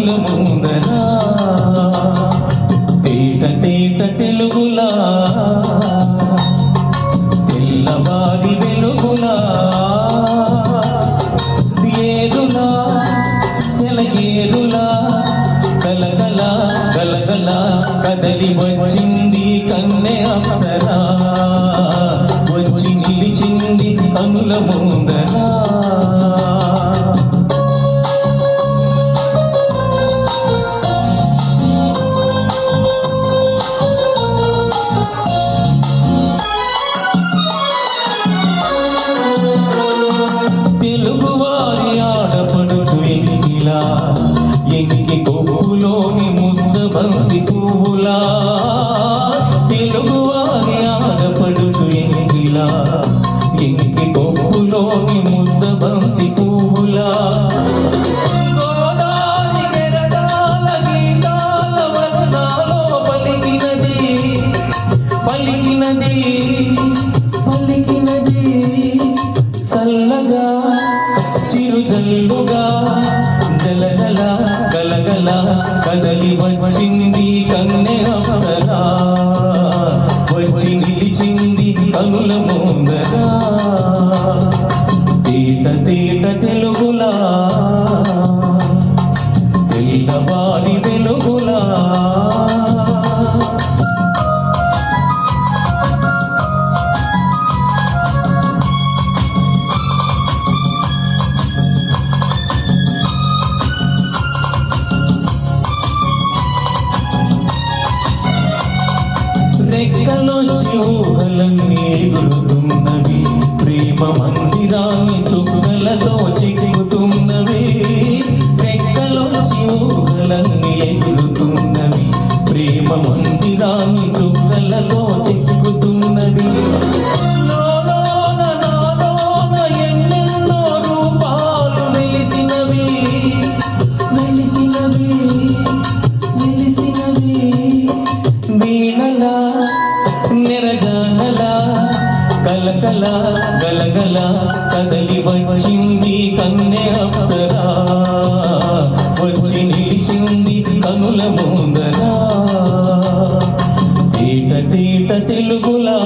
కనుల ముందరా తేట తేట తెలుగులా తెల్లవారి వెలుగులా ఏరులా సెలయేరులా గలగల గలగల కదలి వచ్చింది కన్నె అప్సరా వచ్చి నిలిచింది కనుల ముందరా తెలుగువారి ఆడపడుచు ఎంకిలా ఎంకి కొప్పులోని ముద్ద బంతి పువ్వులా తెలుగువారి ఆడపడుచు ఎంకిలా ఎంకి కొప్పులోని ముద్ద బంతి పువ్వులా గోదావరి కెరటాల గీతాల వదనాలో పలికినది పలికినది పలికినది చల్లగా చిరుజల్లుగా జల జల గలగల కదలి వచ్చింది కన్నె అప్సరా వచ్చి నిలిచింది కనుల ముందరా తేట తేట తెలుగులా తెల్లవారి వెలుగులా రెక్కలొచ్చి ఊహలన్నీ ఎగురుతున్నవి ప్రేమ మందిరాన్ని చుక్కలతో చిక్కుతున్నవి రెక్కలొచ్చి ఊహలన్నీ ఎగురుతున్నవి ప్రేమ మందిరాన్ని చుక్కలతో చిక్కుతున్నవి లోలోన నాలోన ఎన్నెన్నో రూపాలు వెలిసినవి వెలిసినవి వెలిసినవి వీణలా నిరజానలా కలకల గలగల కదలి వచ్చింది కన్నె అప్సరా వచ్చి నిలిచింది కనుల ముందరా తేట తేట తెలుగులా